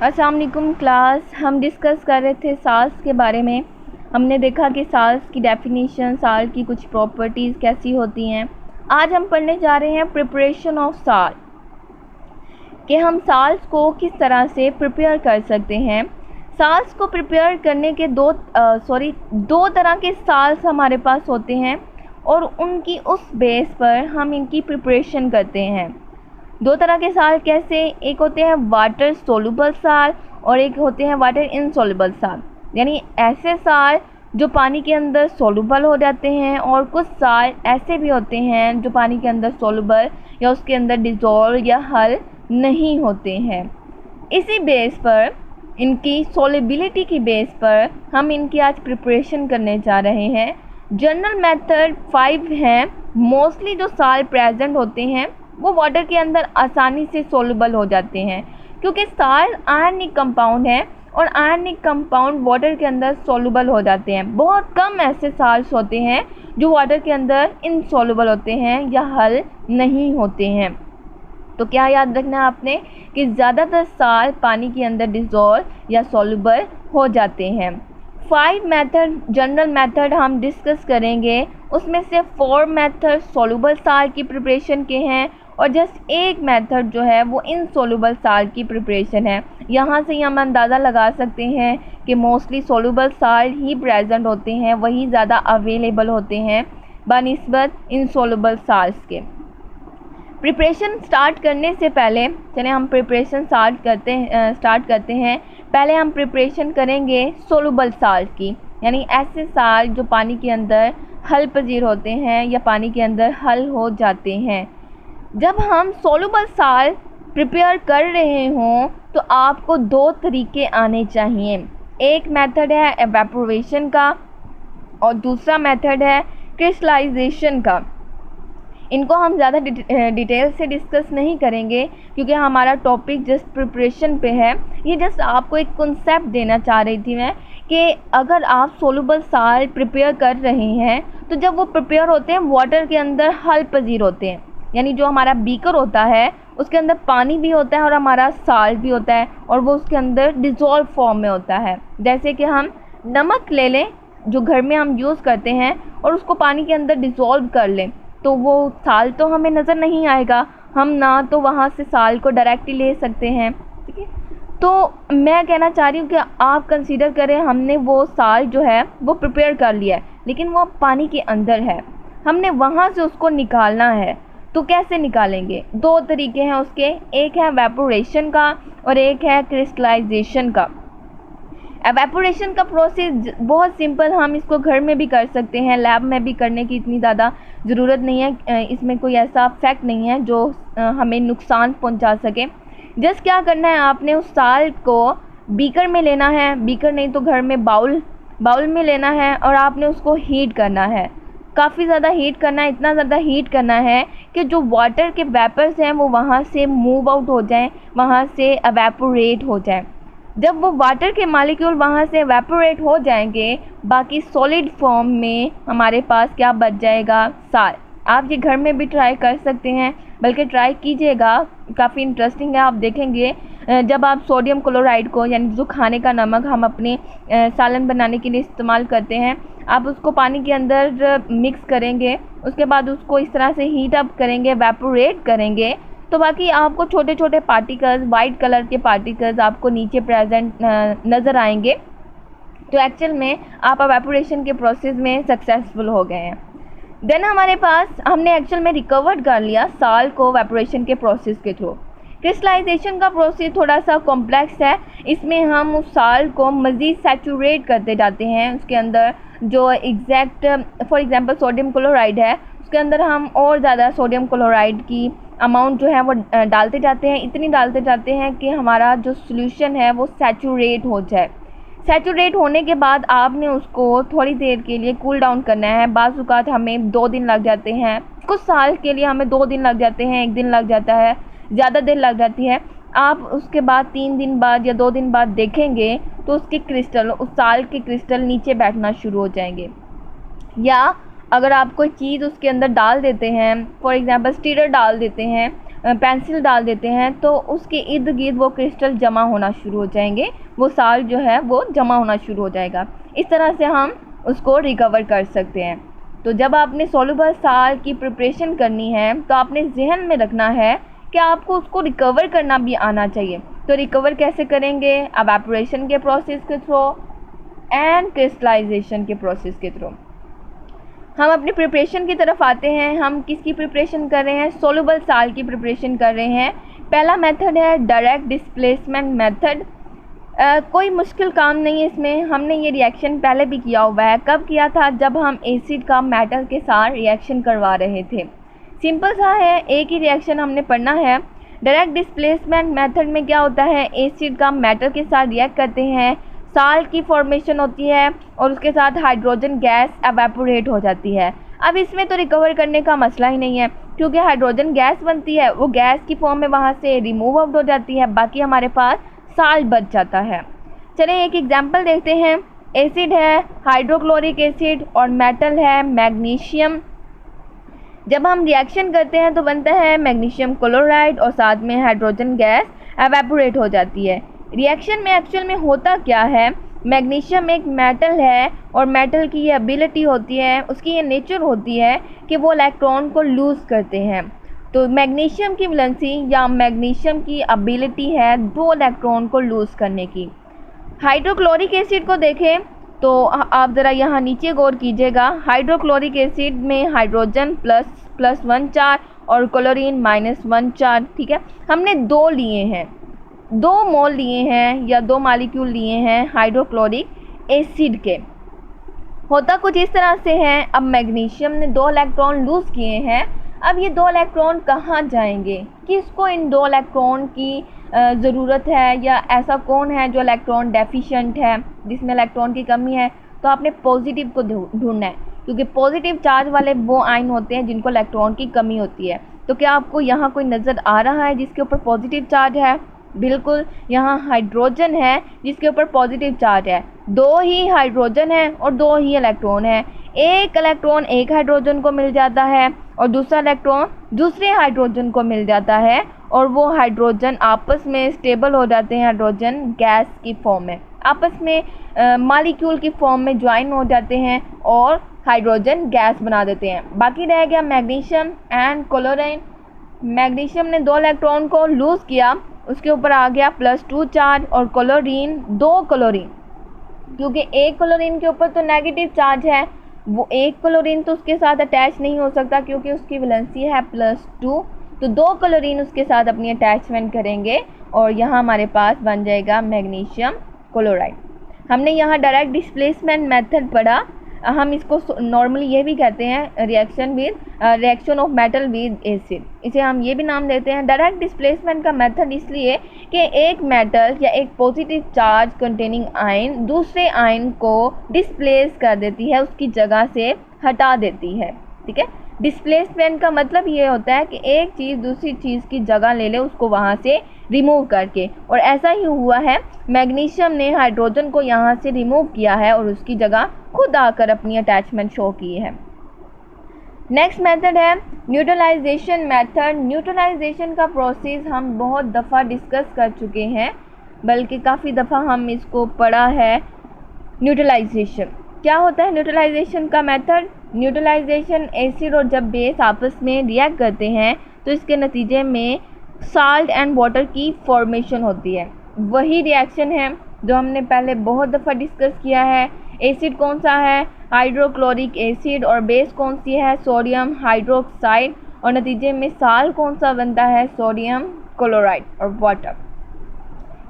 अस्सलाम वालेकुम क्लास। हम डिस्कस कर रहे थे साल्स के बारे में। हमने देखा कि साल्स की डेफिनेशन, साल्ट की कुछ प्रॉपर्टीज़ कैसी होती हैं। आज हम पढ़ने जा रहे हैं प्रिपरेशन ऑफ साल्ट, कि हम साल्स को किस तरह से प्रिपेयर कर सकते हैं। साल्स को प्रिपेयर करने के दो तरह के साल्स हमारे पास होते हैं और उनकी उस बेस पर हम इनकी प्रिपरेशन करते हैं। दो तरह के साल्ट कैसे, एक होते हैं वाटर सोलुबल साल्ट और एक होते हैं वाटर इनसोलुबल साल्ट। यानी ऐसे साल्ट जो पानी के अंदर सोलुबल हो जाते हैं और कुछ साल्ट ऐसे भी होते हैं जो पानी के अंदर सोलुबल या उसके अंदर डिज़ोल्व या हल नहीं होते हैं। इसी बेस पर, इनकी सोलिबिलिटी की बेस पर हम इनकी आज प्रिपरेशन करने जा रहे हैं। जनरल मेथड 5 हैं। मोस्टली जो साल्ट प्रेजेंट होते हैं वो वाटर के अंदर आसानी से सोलुबल हो जाते हैं, क्योंकि साल्ट आयनिक कंपाउंड है और आयनिक कंपाउंड वाटर के अंदर सोलुबल हो जाते हैं। बहुत कम ऐसे साल्ट्स होते हैं जो वाटर के अंदर इनसोलुबल होते हैं या हल नहीं होते हैं। तो क्या याद रखना है आपने कि ज़्यादातर साल्ट पानी के अंदर डिज़ोल्व या सोलुबल हो जाते हैं। 5 मेथड जनरल मेथड हम डिस्कस करेंगे। उसमें से 4 मेथड सोलुबल साल्ट की प्रिपरेशन के हैं और जस्ट एक मेथड जो है वो इनसोलुबल साल्ट की प्रिपरेशन है। यहाँ से ही हम अंदाज़ा लगा सकते हैं कि मोस्टली सोलुबल साल्ट ही प्रेजेंट होते हैं, वही ज़्यादा अवेलेबल होते हैं बनिस्बत इनसोलुबल साल्ट्स के। प्रिपरेशन स्टार्ट करने से पहले चलिए हम प्रिपरेशन स्टार्ट करते हैं। पहले हम प्रिपरेशन करेंगे सोलुबल साल्ट की, यानी ऐसे साल्ट जो पानी के अंदर हल पजीर होते हैं या पानी के अंदर हल हो जाते हैं। जब हम सोलुबल साल्ट प्रिपेयर कर रहे हों तो आपको 2 तरीके आने चाहिए। एक मेथड है एवेपोरेशन का और दूसरा मेथड है क्रिस्टलाइजेशन का। इनको हम ज़्यादा डिटेल से डिस्कस नहीं करेंगे क्योंकि हमारा टॉपिक जस्ट प्रिपरेशन पे है। ये जस्ट आपको एक कॉन्सेप्ट देना चाह रही थी मैं कि अगर आप सोलुबल साल्ट प्रिपेयर कर रहे हैं तो जब वो प्रिपेयर होते हैं वाटर के अंदर हल पजीर होते हैं, यानी जो हमारा बीकर होता है उसके अंदर पानी भी होता है और हमारा साल्ट भी होता है और वो उसके अंदर डिज़ोल्व फॉर्म में होता है। जैसे कि हम नमक ले लें जो घर में हम यूज़ करते हैं और उसको पानी के अंदर डिज़ोल्व कर लें तो वो साल्ट तो हमें नज़र नहीं आएगा, हम ना तो वहाँ से साल्ट को डायरेक्टली ले सकते हैं। ठीक है, तो मैं कहना चाह रही हूँ कि आप कंसीडर करें हमने वो साल्ट जो है वो प्रिपेयर कर लिया है लेकिन वो पानी के अंदर है, हमने वहाँ से उसको निकालना है। तो कैसे निकालेंगे? 2 तरीके हैं उसके, एक है एवेपोरेशन का और एक है क्रिस्टलाइजेशन का। एवेपोरेशन का प्रोसेस बहुत सिंपल, हम इसको घर में भी कर सकते हैं, लैब में भी करने की इतनी ज़्यादा ज़रूरत नहीं है। इसमें कोई ऐसा फैक्ट नहीं है जो हमें नुकसान पहुंचा सके। जस्ट क्या करना है, आपने उस साल्ट को बीकर में लेना है, बीकर नहीं तो घर में बाउल में लेना है और आपने उसको हीट करना है। काफ़ी ज़्यादा हीट करना है, इतना ज़्यादा हीट करना है कि जो वाटर के वेपर्स हैं वो वहाँ से मूव आउट हो जाएं, वहाँ से एवेपोरेट हो जाएं। जब वो वाटर के मॉलिक्यूल वहाँ से एवेपोरेट हो जाएंगे, बाकी सॉलिड फॉर्म में हमारे पास क्या बच जाएगा? साल्ट। आप ये घर में भी ट्राई कर सकते हैं, बल्कि ट्राई कीजिएगा, काफ़ी इंटरेस्टिंग है। आप देखेंगे जब आप सोडियम क्लोराइड को, यानी जो खाने का नमक हम अपने सालन बनाने के लिए इस्तेमाल करते हैं, आप उसको पानी के अंदर मिक्स करेंगे, उसके बाद उसको इस तरह से हीट अप करेंगे, एवेपोरेट करेंगे, तो बाकी आपको छोटे छोटे पार्टिकल्स, वाइट कलर के पार्टिकल्स आपको नीचे प्रेजेंट नज़र आएंगे। तो एक्चुअल में आप एवेपोरेशन के प्रोसेस में सक्सेसफुल हो गए हैं। देन हमारे पास, हमने एक्चुअल में रिकवर्ड कर लिया साल्ट को एवेपोरेशन के प्रोसेस के थ्रू। क्रिस्टलाइजेशन का प्रोसेस थोड़ा सा कॉम्प्लेक्स है। इसमें हम उस साल्ट को मज़ीद सैचुरेट करते जाते हैं, उसके अंदर जो फॉर एग्जांपल सोडियम क्लोराइड है उसके अंदर हम और ज़्यादा सोडियम क्लोराइड की अमाउंट जो है वो डालते जाते हैं, इतनी डालते जाते हैं कि हमारा जो सॉल्यूशन है वो सैचुरेट हो जाए। सैचुरेट होने के बाद आपने उसको थोड़ी देर के लिए कूल डाउन करना है। बाज़ औक़ात हमें 2 दिन लग जाते हैं, कुछ साल के लिए हमें 2 दिन लग जाते हैं, 1 दिन लग जाता है, ज़्यादा देर लग जाती है। आप उसके बाद 3 दिन बाद या 2 दिन बाद देखेंगे तो उसके क्रिस्टल, उस साल्ट के क्रिस्टल नीचे बैठना शुरू हो जाएंगे। या अगर आप कोई चीज़ उसके अंदर डाल देते हैं, फॉर एग्ज़ाम्पल स्टीरर डाल देते हैं, पेंसिल डाल देते हैं तो उसके इर्द गिर्द वो क्रिस्टल जमा होना शुरू हो जाएंगे, वो साल्ट जो है वो जमा होना शुरू हो जाएगा। इस तरह से हम उसको रिकवर कर सकते हैं। तो जब आपने सॉल्युबल साल्ट की प्रिपरेशन करनी है तो आपने जहन में रखना है कि आपको उसको रिकवर करना भी आना चाहिए। तो रिकवर कैसे करेंगे? एवापोरेशन के प्रोसेस के थ्रू एंड क्रिस्टलाइजेशन के प्रोसेस के थ्रू। हम अपनी प्रिपरेशन की तरफ आते हैं। हम किसकी प्रिपरेशन कर रहे हैं? सॉल्युबल साल्ट की प्रिपरेशन कर रहे हैं। पहला मेथड है डायरेक्ट डिस्प्लेसमेंट मेथड। कोई मुश्किल काम नहीं है इसमें। हमने ये रिएक्शन पहले भी किया हुआ है। कब किया था? जब हम एसिड का मेटल के साथ रिएक्शन करवा रहे थे। सिंपल सा है, एक ही रिएक्शन हमने पढ़ना है। डायरेक्ट डिस्प्लेसमेंट मेथड में क्या होता है? एसिड का मेटल के साथ रिएक्ट करते हैं, साल्ट की फॉर्मेशन होती है और उसके साथ हाइड्रोजन गैस एवेपोरेट हो जाती है। अब इसमें तो रिकवर करने का मसला ही नहीं है, क्योंकि हाइड्रोजन गैस बनती है, वो गैस की फॉर्म में वहाँ से रिमूव आउट हो जाती है, बाकी हमारे पास साल्ट बच जाता है। चलिए एक एग्जांपल देखते हैं। एसिड है हाइड्रोक्लोरिक एसिड और मेटल है मैग्नीशियम। जब हम रिएक्शन करते हैं तो बनता है मैग्नीशियम क्लोराइड और साथ में हाइड्रोजन गैस एवेपोरेट हो जाती है। रिएक्शन में एक्चुअल में होता क्या है? मैग्नीशियम एक मेटल है और मेटल की ये एबिलिटी होती है, उसकी ये नेचर होती है कि वो इलेक्ट्रॉन को लूज़ करते हैं। तो मैग्नीशियम की वैलेंसी या मैग्नीशियम की एबिलिटी है 2 इलेक्ट्रॉन को लूज़ करने की। हाइड्रोक्लोरिक एसिड को देखें तो आप ज़रा यहाँ नीचे गौर कीजिएगा। हाइड्रोक्लोरिक एसिड में हाइड्रोजन +1 चार्ज और क्लोरीन -1 चार्ज। ठीक है, हमने 2 लिए हैं, 2 मोल लिए हैं या 2 मॉलिक्यूल लिए हैं हाइड्रोक्लोरिक एसिड के। होता कुछ इस तरह से है। अब मैग्नीशियम ने 2 इलेक्ट्रॉन लूज़ किए हैं। अब ये 2 इलेक्ट्रॉन कहाँ जाएंगे? किसको इन 2 इलेक्ट्रॉन की ज़रूरत है, या ऐसा कौन है जो इलेक्ट्रॉन डेफिशिएंट है, जिसमें इलेक्ट्रॉन की कमी है? तो आपने पॉजिटिव को ढूंढना है, क्योंकि पॉजिटिव चार्ज वाले वो आयन होते हैं जिनको इलेक्ट्रॉन की कमी होती है। तो क्या आपको यहाँ कोई नज़र आ रहा है जिसके ऊपर पॉजिटिव चार्ज है? बिल्कुल, यहाँ हाइड्रोजन है जिसके ऊपर पॉजिटिव चार्ज है। 2 ही हाइड्रोजन है और 2 ही इलेक्ट्रॉन है। एक इलेक्ट्रॉन एक हाइड्रोजन को मिल जाता है और दूसरा इलेक्ट्रॉन दूसरे हाइड्रोजन को मिल जाता है, और वो हाइड्रोजन आपस में स्टेबल हो जाते हैं हाइड्रोजन गैस की फॉर्म में, आपस में मॉलिक्यूल की फॉर्म में ज्वाइन हो जाते हैं और हाइड्रोजन गैस बना देते हैं। बाकी रह गया मैग्नीशियम एंड क्लोरीन। मैग्नीशियम ने 2 इलेक्ट्रॉन को लूज़ किया, उसके ऊपर आ गया +2 चार्ज, और क्लोरीन 2 क्लोरीन, क्योंकि एक क्लोरीन के ऊपर तो नेगेटिव चार्ज है, वो एक क्लोरीन तो उसके साथ अटैच नहीं हो सकता क्योंकि उसकी वैलेंसी है +2। तो 2 क्लोरीन उसके साथ अपनी अटैचमेंट करेंगे और यहाँ हमारे पास बन जाएगा मैग्नीशियम क्लोराइड। हमने यहाँ डायरेक्ट डिस्प्लेसमेंट मेथड पढ़ा। हम इसको नॉर्मली ये भी कहते हैं reaction of metal with acid. इसे हम ये भी नाम देते हैं डायरेक्ट डिस्प्लेसमेंट का मेथड, इसलिए कि एक मेटल या एक पॉजिटिव चार्ज कंटेनिंग आयन दूसरे आयन को डिस्प्लेस कर देती है, उसकी जगह से हटा देती है। ठीक है, डिस्प्लेसमेंट का मतलब ये होता है कि एक चीज़ दूसरी चीज़ की जगह ले ले, उसको वहाँ से रिमूव करके, और ऐसा ही हुआ है। मैग्नीशियम ने हाइड्रोजन को यहाँ से रिमूव किया है और उसकी जगह खुद आकर अपनी अटैचमेंट शो की है। नेक्स्ट मेथड है न्यूट्रलाइजेशन मेथड। न्यूट्रलाइजेशन का प्रोसेस हम बहुत दफ़ा डिस्कस कर चुके हैं, बल्कि काफ़ी दफ़ा हम इसको पढ़ा है। न्यूट्रलाइजेशन क्या होता है? न्यूट्रलाइजेशन का मेथड, न्यूट्रलाइजेशन एसिड और जब बेस आपस में रिएक्ट करते हैं तो इसके नतीजे में साल्ट एंड वाटर की फॉर्मेशन होती है। वही रिएक्शन है जो हमने पहले बहुत दफ़ा डिस्कस किया है। एसिड कौन सा है? हाइड्रोक्लोरिक एसिड, और बेस कौन सी है? सोडियम हाइड्रोक्साइड, और नतीजे में साल्ट कौन सा बनता है? सोडियम क्लोराइड और वाटर।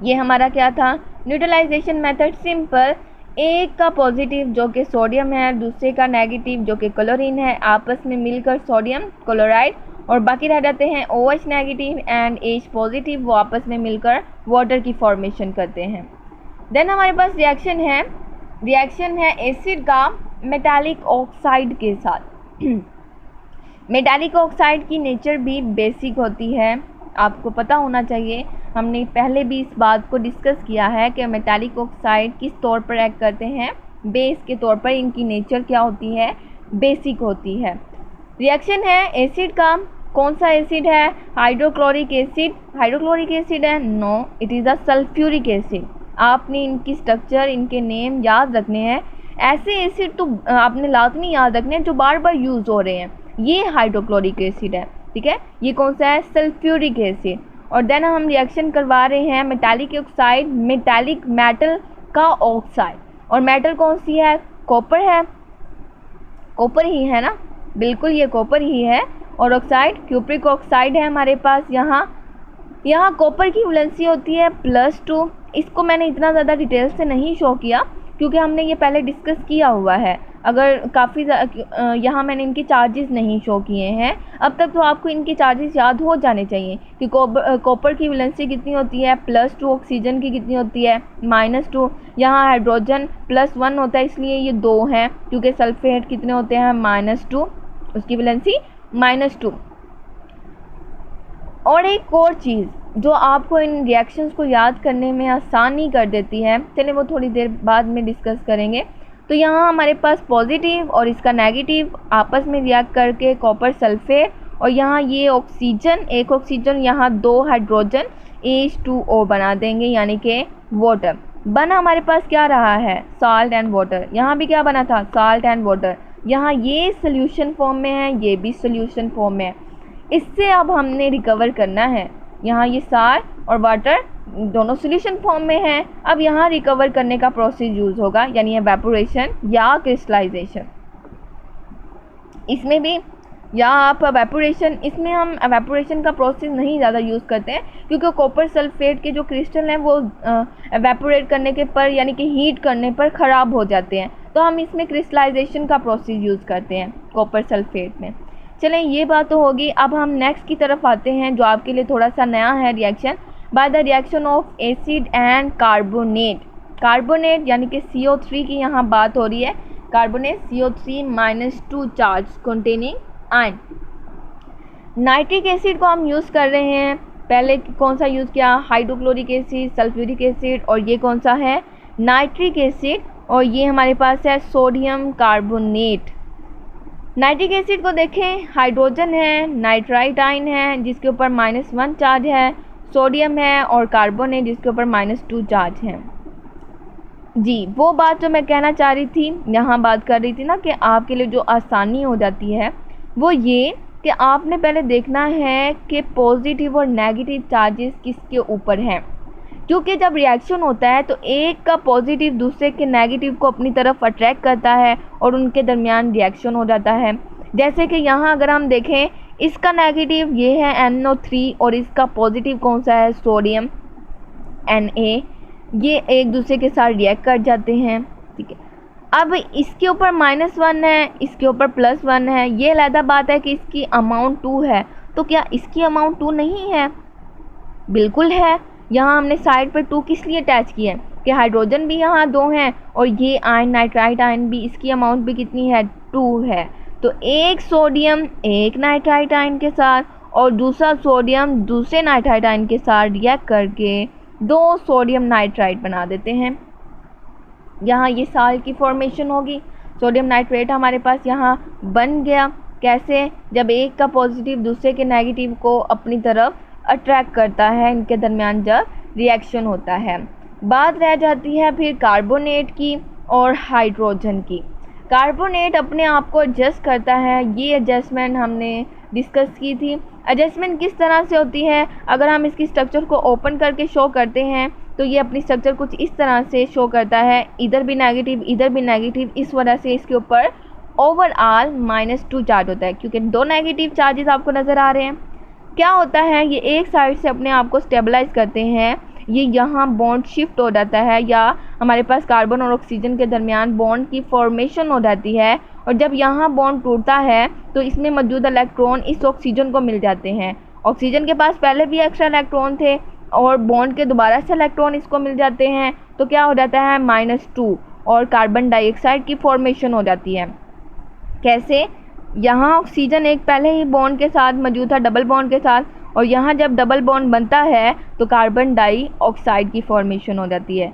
ये हमारा क्या था? Neutralisation method. सिंपल, एक का पॉजिटिव जो कि सोडियम है, दूसरे का नेगेटिव जो कि क्लोरीन है, आपस में मिलकर सोडियम क्लोराइड, और बाकी रह जाते हैं OH negative and H positive, वो आपस में मिलकर वाटर की फॉर्मेशन करते हैं। देन हमारे पास रिएक्शन है एसिड का मेटालिक ऑक्साइड के साथ। मेटालिक ऑक्साइड की नेचर भी बेसिक होती है, आपको पता होना चाहिए। हमने पहले भी इस बात को डिस्कस किया है कि मेटालिक ऑक्साइड किस तौर पर एक्ट करते हैं, बेस के तौर पर। इनकी नेचर क्या होती है? बेसिक होती है। रिएक्शन है एसिड का कौन सा एसिड है? Hydrochloric acid. हाइड्रोक्लोरिक एसिड है? No, it is the sulphuric acid. आपने इनकी स्ट्रक्चर, इनके नेम याद रखने हैं। ऐसे एसिड तो आपने लाजमी याद रखने हैं जो बार बार यूज़ हो रहे हैं। ये हाइड्रोक्लोरिक एसिड है, ठीक है। ये कौन सा है? Sulphuric acid. और देन हम रिएक्शन करवा रहे हैं मेटालिक ऑक्साइड, मेटालिक मेटल का ऑक्साइड। और मेटल कौन सी है? कॉपर है, कॉपर ही है ना, बिल्कुल ये कॉपर ही है। और ऑक्साइड क्यूप्रिक ऑक्साइड है हमारे पास। यहाँ कॉपर की वैलेंसी होती है +2। इसको मैंने इतना ज़्यादा डिटेल से नहीं शो किया क्योंकि हमने ये पहले डिस्कस किया हुआ है। अगर काफ़ी यहाँ मैंने इनके चार्जेस नहीं शो किए हैं अब तक, तो आपको इनके चार्जेस याद हो जाने चाहिए कि कॉपर की वैलेंसी कितनी होती है +2, ऑक्सीजन की कितनी होती है -2। यहाँ हाइड्रोजन +1 होता है, इसलिए ये 2 हैं, क्योंकि सल्फेट कितने होते हैं -2, उसकी वैलेंसी -2। और एक और चीज़ जो आपको इन रिएक्शंस को याद करने में आसानी कर देती है, चलिए वो थोड़ी देर बाद में डिस्कस करेंगे। तो यहाँ हमारे पास पॉजिटिव और इसका नेगेटिव आपस में रिएक्ट करके कॉपर सल्फेट, और यहाँ ये ऑक्सीजन, एक ऑक्सीजन, यहाँ 2 हाइड्रोजन H2O बना देंगे, यानी कि वाटर बना। हमारे पास क्या रहा है? Salt and water. यहाँ भी क्या बना था? Salt and water. यहाँ ये सोल्यूशन फॉर्म में है, ये भी सोल्यूशन फॉर्म में है। इससे अब हमने रिकवर करना है। यहाँ ये साल्ट और वाटर दोनों सोल्यूशन फॉर्म में हैं। अब यहाँ रिकवर करने का प्रोसेस यूज़ होगा, यानी एवेपोरेशन या क्रिस्टलाइजेशन। इसमें भी या आप एवेपोरेशन, इसमें हम एवेपोरेशन का प्रोसेस नहीं ज़्यादा यूज़ करते हैं क्योंकि कॉपर सल्फेट के जो क्रिस्टल हैं वो एवेपोरेट करने के पर, यानी कि हीट करने पर ख़राब हो जाते हैं। तो हम इसमें क्रिस्टलाइजेशन का प्रोसेस यूज़ करते हैं कॉपर सल्फेट में। चलें, ये बात तो होगी। अब हम नेक्स्ट की तरफ आते हैं जो आपके लिए थोड़ा सा नया है। Reaction by the reaction of acid and carbonate. Carbonate यानी कि CO3 की यहाँ बात हो रही है। Carbonate CO3 -2 charge containing ion. Nitric acid को हम यूज़ कर रहे हैं। पहले कौन सा यूज़ किया? हाइड्रोक्लोरिक एसिड, सल्फ्यूरिक एसिड, और ये कौन सा है? Nitric acid. और ये हमारे पास है सोडियम कार्बोनेट। नाइट्रिक एसिड को देखें, हाइड्रोजन है, नाइट्राइट आयन है जिसके ऊपर -1 चार्ज है, सोडियम है, और कार्बन है जिसके ऊपर -2 चार्ज है। जी, वो बात जो मैं कहना चाह रही थी, यहाँ बात कर रही थी ना कि आपके लिए जो आसानी हो जाती है वो ये कि आपने पहले देखना है कि पॉजिटिव और नेगेटिव चार्जेस किसके ऊपर हैं। क्योंकि जब रिएक्शन होता है तो एक का पॉजिटिव दूसरे के नेगेटिव को अपनी तरफ अट्रैक्ट करता है और उनके दरमियान रिएक्शन हो जाता है। जैसे कि यहाँ अगर हम देखें, इसका नेगेटिव ये है NO3 और इसका पॉजिटिव कौन सा है? Sodium Na। ये एक दूसरे के साथ रिएक्ट कर जाते हैं, ठीक है। अब इसके ऊपर -1 है, इसके ऊपर +1 है। ये अलग बात है कि इसकी अमाउंट 2 है, तो क्या इसकी अमाउंट 2 नहीं है? बिल्कुल है। यहाँ हमने साइड पर 2 किस लिए अटैच किया है कि हाइड्रोजन भी यहाँ 2 हैं और ये आयन, नाइट्राइट आयन भी, इसकी अमाउंट भी कितनी है? 2 है। तो एक सोडियम एक नाइट्राइट आयन के साथ और दूसरा सोडियम दूसरे नाइट्राइट आयन के साथ रिएक्ट करके 2 सोडियम नाइट्राइट बना देते हैं। यहाँ ये साल्ट की फॉर्मेशन होगी। सोडियम नाइट्रेट हमारे पास यहाँ बन गया। कैसे? जब एक का पॉजिटिव दूसरे के नेगेटिव को अपनी तरफ अट्रैक्ट करता है, इनके दरमियान जब रिएक्शन होता है। बात रह जाती है फिर कार्बोनेट की और हाइड्रोजन की। कार्बोनेट अपने आप को एडजस्ट करता है। ये एडजस्टमेंट हमने डिस्कस की थी। एडजस्टमेंट किस तरह से होती है? अगर हम इसकी स्ट्रक्चर को ओपन करके शो करते हैं तो ये अपनी स्ट्रक्चर कुछ इस तरह से शो करता है, इधर भी नेगेटिव इधर भी नेगेटिव। इस वजह से इसके ऊपर ओवरऑल -2 चार्ज होता है क्योंकि 2 नेगेटिव चार्जेस आपको नज़र आ रहे हैं। क्या होता है? ये एक साइड से अपने आप को स्टेबलाइज करते हैं। ये यहाँ बॉन्ड शिफ्ट हो जाता है या हमारे पास कार्बन और ऑक्सीजन के दरमियान बॉन्ड की फॉर्मेशन हो जाती है, और जब यहाँ बॉन्ड टूटता है तो इसमें मौजूद इलेक्ट्रॉन इस ऑक्सीजन को मिल जाते हैं। ऑक्सीजन के पास पहले भी एक्स्ट्रा इलेक्ट्रॉन थे और बॉन्ड के दोबारा से इलेक्ट्रॉन इसको मिल जाते हैं, तो क्या हो जाता है? -2 और कार्बन डाइऑक्साइड की फॉर्मेशन हो जाती है। कैसे? यहाँ ऑक्सीजन एक पहले ही बॉन्ड के साथ मौजूद था, डबल बॉन्ड के साथ, और यहाँ जब डबल बॉन्ड बनता है तो कार्बन डाइऑक्साइड की फॉर्मेशन हो जाती है।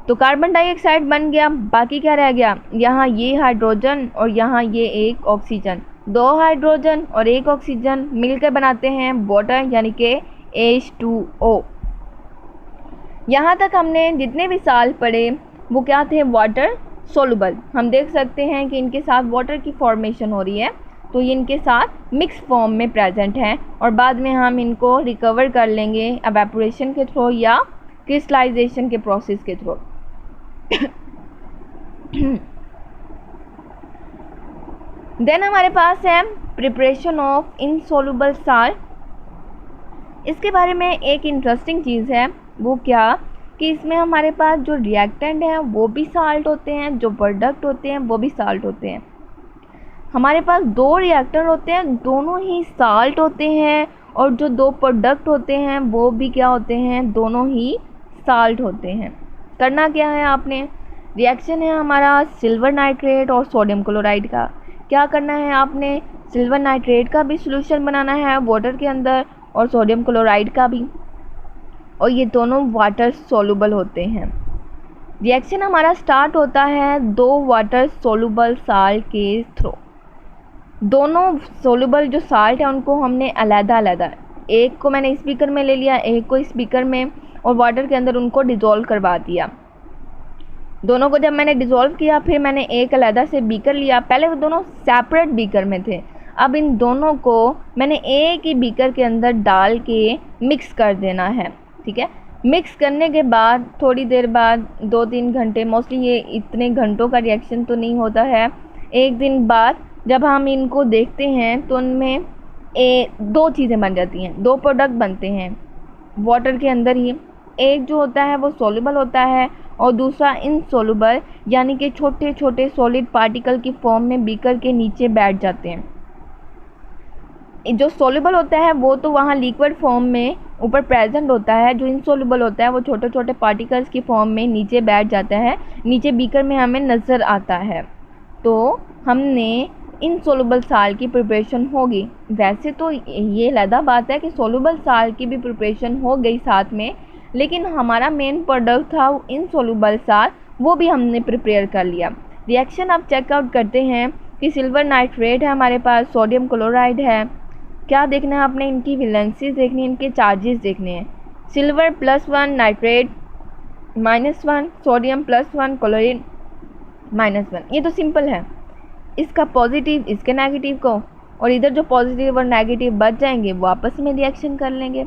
तो कार्बन डाइऑक्साइड बन गया, बाकी क्या रह गया? यहाँ ये हाइड्रोजन और यहाँ ये एक ऑक्सीजन, 2 हाइड्रोजन और 1 ऑक्सीजन मिलकर बनाते हैं वाटर यानी कि H2O। यहाँ तक हमने जितने भी साल पढ़े वो क्या थे, वाटर सोलुबल। हम देख सकते हैं कि इनके साथ वाटर की फॉर्मेशन हो रही है, तो ये इनके साथ मिक्स फॉर्म में प्रेजेंट हैं और बाद में हम इनको रिकवर कर लेंगे एवेपोरेशन के थ्रू या क्रिस्टलाइजेशन के प्रोसेस के थ्रू। देन हमारे पास है प्रिपरेशन ऑफ इनसॉल्युबल साल्ट। इसके बारे में एक इंटरेस्टिंग चीज़ है, वो क्या कि इसमें हमारे पास जो रिएक्टेंट हैं वो भी साल्ट होते हैं, जो प्रोडक्ट होते हैं वो भी साल्ट होते हैं। हमारे पास 2 रिएक्टर होते हैं, दोनों ही साल्ट होते हैं, और जो 2 प्रोडक्ट होते हैं वो भी क्या होते हैं, दोनों ही साल्ट होते हैं। करना क्या है आपने, रिएक्शन है हमारा सिल्वर नाइट्रेट और सोडियम क्लोराइड का। क्या करना है आपने, सिल्वर नाइट्रेट का भी सॉल्यूशन बनाना है वाटर के अंदर और सोडियम क्लोराइड का भी, और ये दोनों वाटर सोलुबल होते हैं। रिएक्शन हमारा स्टार्ट होता है 2 वाटर सोलुबल साल्ट के थ्रू। दोनों सोलुबल जो साल्ट है उनको हमने अलग-अलग, एक को मैंने स्पीकर में ले लिया, एक को स्पीकर में, और वाटर के अंदर उनको डिज़ोल्व करवा दिया। दोनों को जब मैंने डिज़ोल्व किया फिर मैंने एक अलग से बीकर लिया। पहले वो दोनों सेपरेट बीकर में थे, अब इन दोनों को मैंने एक ही बीकर के अंदर डाल के मिक्स कर देना है। ठीक है, मिक्स करने के बाद थोड़ी देर बाद 2-3 घंटे, मोस्टली ये इतने घंटों का रिएक्शन तो नहीं होता है, 1 दिन बाद जब हम इनको देखते हैं तो उनमें 2 चीज़ें बन जाती हैं, 2 प्रोडक्ट बनते हैं वाटर के अंदर ही। एक जो होता है वो सोल्यूबल होता है और दूसरा इनसोल्यूबल, यानी कि छोटे छोटे सॉलिड पार्टिकल की फॉर्म में बीकर के नीचे बैठ जाते हैं। जो सोल्यूबल होता है वो तो वहाँ लिक्विड फॉर्म में ऊपर प्रेजेंट होता है, जो इनसोल्यूबल होता है वो छोटे छोटे पार्टिकल्स की फॉर्म में नीचे बैठ जाता है, नीचे बीकर में हमें नज़र आता है। तो हमने इनसोल्यूबल साल्ट की प्रिपरेशन होगी। वैसे तो ये अलग बात है कि सोल्यूबल साल्ट की भी प्रिपरेशन हो गई साथ में, लेकिन हमारा मेन प्रोडक्ट था इनसोल्यूबल साल्ट, वो भी हमने प्रिपेयर कर लिया। रिएक्शन अब चेकआउट करते हैं कि सिल्वर नाइट्रेट है हमारे पास, सोडियम क्लोराइड है। क्या देखना है आपने, इनकी वैलेंसीज देखनी है, इनके चार्जेस देखने हैं। Silver +1, nitrate -1, sodium +1, chlorine -1। ये तो सिंपल है, इसका पॉजिटिव इसके नेगेटिव को, और इधर जो पॉजिटिव और नेगेटिव बच जाएंगे वो आपस में रिएक्शन कर लेंगे।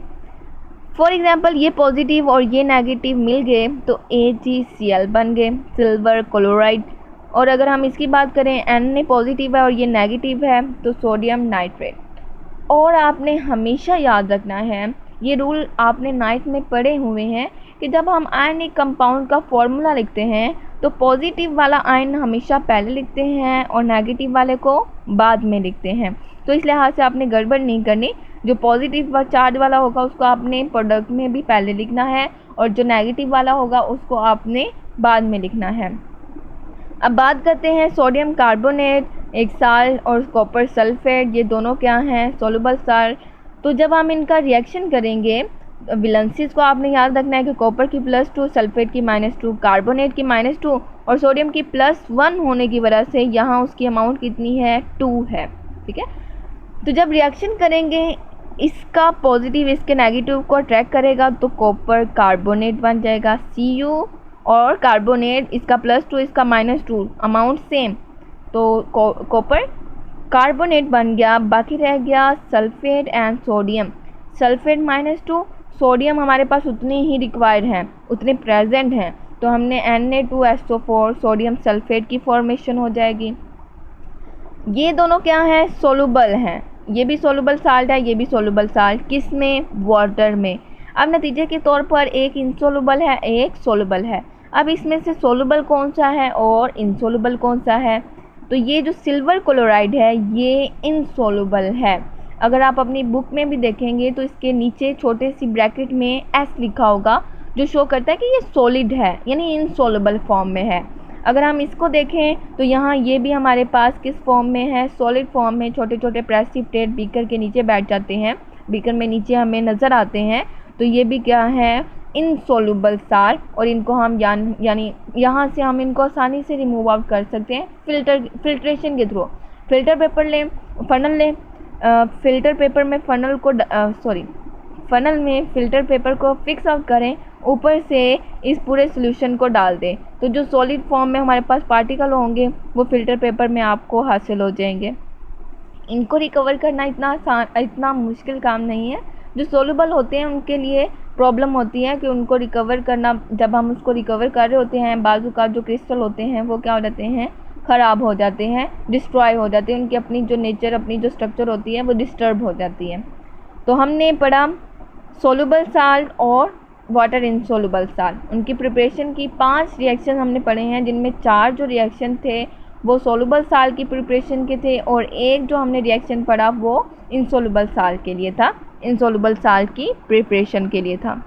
फॉर एग्जांपल ये पॉजिटिव और ये नेगेटिव मिल गए तो AgCl बन गए, सिल्वर क्लोराइड। और अगर हम इसकी बात करें, Na पॉजिटिव है और ये नेगेटिव है तो सोडियम नाइट्रेट। और आपने हमेशा याद रखना है, ये रूल आपने 9th में पढ़े हुए हैं कि जब हम आयनिक कंपाउंड का फॉर्मूला लिखते हैं तो पॉजिटिव वाला आयन हमेशा पहले लिखते हैं और नेगेटिव वाले को बाद में लिखते हैं। तो इस लिहाज से आपने गड़बड़ नहीं करनी, जो पॉजिटिव चार्ज वाला होगा उसको आपने प्रोडक्ट में भी पहले लिखना है और जो नेगेटिव वाला होगा उसको आपने बाद में लिखना है। अब बात करते हैं सोडियम कार्बोनेट, एक साल्ट, और कॉपर सल्फेट, ये दोनों क्या हैं, सोल्यूबल साल्ट। तो जब हम इनका रिएक्शन करेंगे, वैलेंसीज को आपने याद रखना है कि कॉपर की +2, सल्फेट की -2, कार्बोनेट की -2 और सोडियम की +1 होने की वजह से यहाँ उसकी अमाउंट कितनी है, 2 है। ठीक है, तो जब रिएक्शन करेंगे इसका पॉजिटिव इसके नेगेटिव को अट्रैक्ट करेगा तो कॉपर कार्बोनेट बन जाएगा, Cu, और कार्बोनेट इसका +2 इसका -2, अमाउंट सेम, तो कॉपर कार्बोनेट बन गया। बाकी रह गया sulphate and sodium, sulphate -2, sodium हमारे पास उतने ही रिक्वायर्ड हैं, उतने प्रेजेंट हैं, तो हमने Na2SO4 सोडियम सल्फेट की फॉर्मेशन हो जाएगी। ये दोनों क्या हैं, सोलुबल हैं, ये भी सोलुबल साल्ट है, ये भी सोलुबल साल्ट, किस में, वाटर में। अब नतीजे के तौर पर एक इनसोलुबल है, एक सोलुबल है। अब इसमें से सोलुबल कौन सा है और इनसोलुबल कौन सा है, तो ये जो सिल्वर क्लोराइड है ये इनसोलुबल है। अगर आप अपनी बुक में भी देखेंगे तो इसके नीचे छोटे सी ब्रैकेट में S लिखा होगा, जो शो करता है कि ये सॉलिड है, यानी इनसोलुबल फॉर्म में है। अगर हम इसको देखें तो यहाँ ये भी हमारे पास किस फॉर्म में है, सॉलिड फॉर्म में। छोटे छोटे प्रेसिपिटेट बीकर के नीचे बैठ जाते हैं, बीकर में नीचे हमें नज़र आते हैं, तो ये भी क्या है, इनसोल्यूबल साल्ट। और इनको हम यानी यहाँ से हम इनको आसानी से रिमूव आउट कर सकते हैं फिल्ट्रेशन के थ्रू। फ़िल्टर पेपर लें, फ़नल लें, फ़िल्टर पेपर में फ़नल में फ़िल्टर पेपर को फिक्स आउट करें, ऊपर से इस पूरे सॉल्यूशन को डाल दें। तो जो सॉलिड फॉर्म में हमारे पास पार्टिकल होंगे वो फ़िल्टर पेपर में आपको हासिल हो जाएंगे। इनको रिकवर करना इतना मुश्किल काम नहीं है। जो सोल्यूबल होते हैं उनके लिए प्रॉब्लम होती है कि उनको रिकवर करना, जब हम उसको रिकवर कर रहे होते हैं, बाजू का जो क्रिस्टल होते हैं वो क्या हो जाते हैं, ख़राब हो जाते हैं, डिस्ट्रॉय हो जाते हैं, उनकी अपनी जो नेचर, अपनी जो स्ट्रक्चर होती है वो डिस्टर्ब हो जाती है। तो हमने पढ़ा सोल्यूबल साल्ट और वाटर इनसोल्यूबल साल्ट, उनकी प्रिपरेशन की 5 रिएक्शन हमने पढ़े हैं, जिनमें 4 जो रिएक्शन थे वो सोल्यूबल साल्ट की प्रिपरेशन के थे और एक जो हमने रिएक्शन पढ़ा वो इनसोल्यूबल साल्ट के लिए था, इनसोल्यूबल साल्ट की प्रिपरेशन के लिए था।